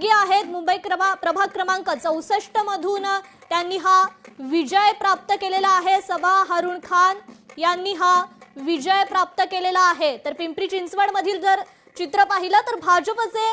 मुलगी आहेत मुंबई प्रभाग क्रमांक 64 मधून त्यांनी हा विजय प्राप्त केलेला आहे। सबा हारून खान यांनी हा विजय प्राप्त केलेला आहे। तर पिंपरी चिंचवड मधील जर चित्र पाहिलं तर भाजपचे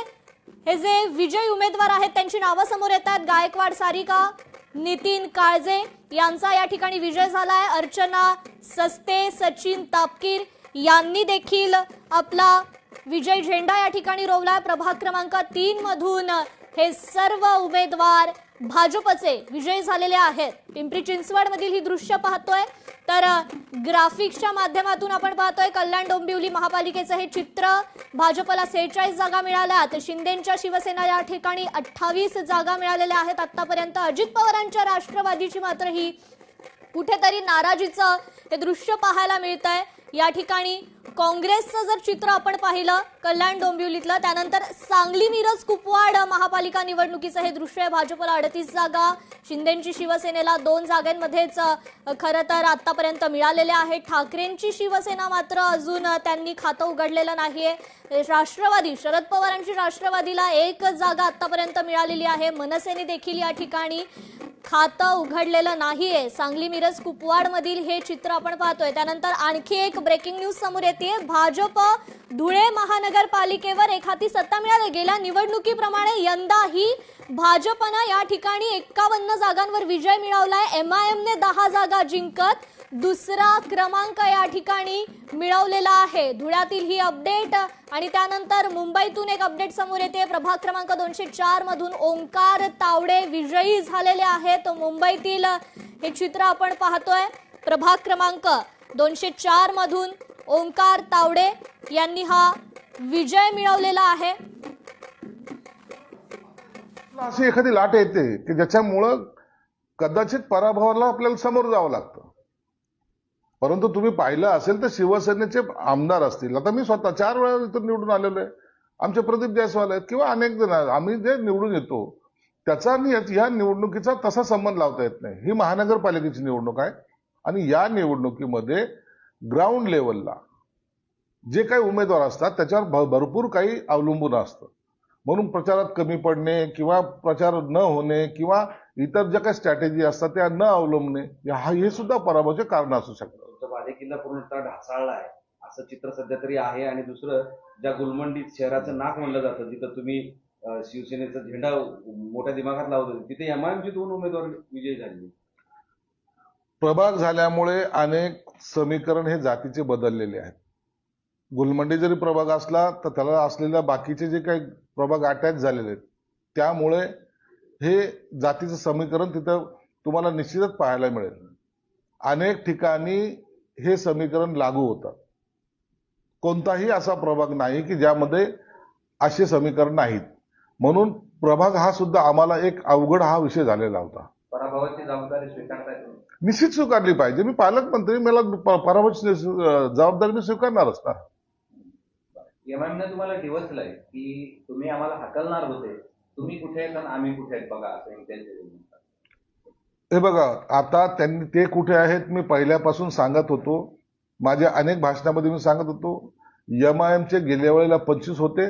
हे जे विजयी उमेदवार आहेत त्यांची नावं समोर येतात। गायकवाड सारिका, नितीन काळजे यांचा या ठिकाणी विजय झालाय। अर्चना सस्ते, सचिन तापकीर यांनी देखील आपला विजय झेंडा या ठिकाणी रोवलाय। प्रभाग क्रमांक 3 मधून हे सर्व उमेदवार भाजपचे विजयी झालेले आहेत। पिंपरी चिंचवड मधील ही दृश्य पाहतोय तर ग्राफिक्सच्या माध्यमातून आपण पाहतोय कल्याण डोंबिवली महापालिकेचं हे चित्र। भाजपला 46 जागा मिळाल्या तर शिंदेंच्या शिवसेना या ठिकाणी 28 जागा मिळालेल्या आहेत आतापर्यंत। अजित पवारांच्या राष्ट्रवादीची मात्र ही कुठेतरी नाराजीचं हे दृश्य पाहायला मिळतंय। या ठिकाणी काँग्रेसचं जर चित्र आपण पाहिलं कल्याण डोंबिवलीतलं, त्यानंतर सांगली मिरज कुपवाड महापालिका निवडणुकीचं हे दृश्य आहे। भाजपला 38 जागा, शिंदेंची शिवसेनेला 2 जागांमध्येच खरं तर आतापर्यंत मिळालेल्या आहेत। ठाकरेंची शिवसेना मात्र अजून त्यांनी खातं उघडलेलं नाहीये। राष्ट्रवादी शरद पवारांची राष्ट्रवादीला 1 जागा आतापर्यंत मिळालेली आहे। मनसेने देखील या ठिकाणी खातं उघडलेलं नाहीये। सांगली मिरज कुपवाड मधील हे चित्र आपण पाहतोय। त्यानंतर आणखी एक ब्रेकिंग न्यूज समोर येते। भाजप धुळे महानगरपालिकेवर एखादी सत्ता मिळाली। गेल्या निवडणुकीप्रमाणे यंदाही भाजपनं या ठिकाणी 51 जागांवर विजय मिळवलाय। एमआयएमने 10 जागा जिंकत दुसरा क्रमांक या ठिकाणी मिळवलेला आहे। धुळ्यातील ही अपडेट आणि त्यानंतर मुंबईतून एक अपडेट समोर येते। प्रभाग क्रमांक 204 मधून ओंकार तावडे विजयी झालेले आहेत। मुंबईतील हे चित्र आपण पाहतोय। प्रभाग क्रमांक 204 मधून ओंकार तावडे यांनी हा विजय मिळवलेला आहे। अशी एखादी लाट येते की ज्याच्यामुळे कदाचित पराभवाला आपल्याला समोर जावं लागतं। परंतु तुम्ही पाहिलं असेल तर शिवसेनेचे आमदार असतील, आता मी स्वतः 4 वेळा इथून निवडून आलेलो आहे। आमचे प्रदीप जायस्वाल आहेत किंवा अनेक जण, आम्ही जे निवडून येतो त्याचा आणि या निवडणुकीचा तसा संबंध लावता येत नाही। ही महानगरपालिकेची निवडणूक आहे आणि या निवडणुकीमध्ये ग्राउंड लेवलला जे काही उमेदवार असतात त्याच्यावर भरपूर काही अवलंबून असतं। म्हणून प्रचारात कमी पडणे किंवा प्रचार न होणे किंवा इतर ज्या काही स्ट्रॅटेजी असतात त्या न अवलंबणे हे सुद्धा पराभवाचे कारण असू शकतं। बालेकिल्ला पूर्णतः ढासळला आहे असं चित्र सध्या तरी आहे। आणि दुसरं, ज्या गुलमंडी शहराचं नाक म्हणलं जातं जिथं तुम्ही शिवसेनेचा झेंडा मोठ्या दिमागात लावत होते, तिथे एमआयएमचे 2 उमेदवार विजयी झाले। प्रभाग झाल्यामुळे अनेक समीकरण हे जातीचे बदललेले आहेत। गुलमंडी जरी प्रभाग असला तर त्याला असलेल्या बाकीचे जे काही प्रभाग अटॅच झालेले आहेत त्यामुळे हे जातीचं समीकरण तिथं तुम्हाला निश्चितच पाहायला मिळेल। अनेक ठिकाणी हे समीकरण लागू होतं। कोणताही असा प्रभाग नाही की ज्यामध्ये असे समीकरण नाहीत। म्हणून प्रभाग हा सुद्धा आम्हाला एक अवघड हा विषय झालेला होता। पराभवाची जबाबदारी स्वीकारताय तुम्ही? निश्चित स्वीकारली पाहिजे। मी पालकमंत्री, मला पराभवाची जबाबदारी मी स्वीकारणारच ना। एमआयएमने तुम्हाला डिवचलंय की तुम्ही आम्हाला हाकलणार होते, तुम्ही कुठे आहेत आणि आम्ही कुठे आहेत बघा असं त्यांचे। हे बघा, आता त्यांनी ते कुठे आहेत मी पहिल्यापासून सांगत होतो। माझ्या अनेक भाषणामध्ये मी सांगत होतो एमआयएमचे गेल्या वेळेला 25 होते,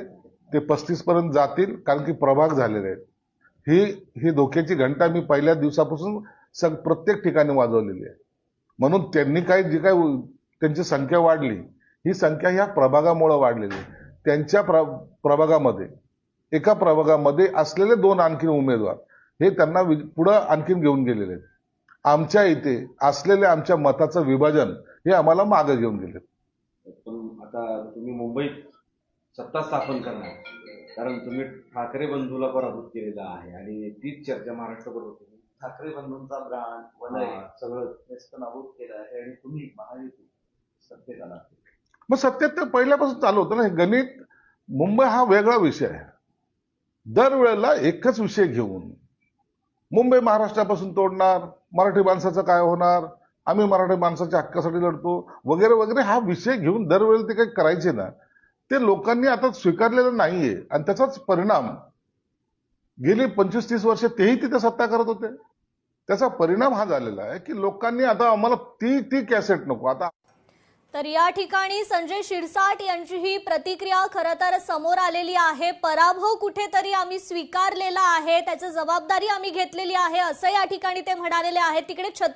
ते 35 पर्यंत जातील कारण की प्रभाग झालेले आहेत। ही धोक्याची घंटा मी पहिल्या दिवसापासून प्रत्येक ठिकाणी वाजवलेली आहे। म्हणून त्यांनी जी काय त्यांची संख्या वाढली, ही संख्या ह्या प्रभागामुळे वाढलेली आहे। त्यांच्या प्रभागामध्ये एका प्रभागामध्ये असलेले 2 आणखी उमेदवार हे त्यांना पुढे आणखीन घेऊन गेलेले आहेत। आमच्या इथे असलेले आमच्या मताचं विभाजन हे आम्हाला मागे घेऊन गेले। पण आता तुम्ही मुंबईत सत्ता स्थापन करणार, कारण तुम्ही ठाकरे बंधूला पराभूत केलेला आहे आणि तीच चर्चा महाराष्ट्रभर होती। ठाकरे बंधूंचा ब्रँड वलय सगळं नेस्तनाबूत केलं आहे आणि तुम्ही महायुती सत्तेत आला। मग सत्तेत तर पहिल्यापासून चालू होतं ना हे गणित। मुंबई हा वेगळा विषय आहे। दरवेळेला एकच विषय घेऊन मुंबई महाराष्ट्रापासून तोडणार, मराठी माणसाचं काय होणार, आम्ही मराठी माणसाच्या हक्कासाठी लढतो वगैरे वगैरे हा विषय घेऊन दरवेळेला ते काही करायचे ना, ते लोकांनी आता स्वीकारलेलं नाहीये। आणि त्याचाच परिणाम गेली 25-30 वर्ष तेही तिथे सत्ता करत होते। त्याचा परिणाम हा झालेला आहे की लोकांनी आता आम्हाला ती कॅसेट नको। आता तर या ठिकाणी संजय शिरसाट यांची ही प्रतिक्रिया खरं तर समोर आलेली आहे. पराभव कुठेतरी आम्ही स्वीकारलेला आहे, त्याची जबाबदारी आम्ही घेतलेली आहे, असं या ठिकाणी ते म्हणालेले आहेत. तिकडे छत्रपती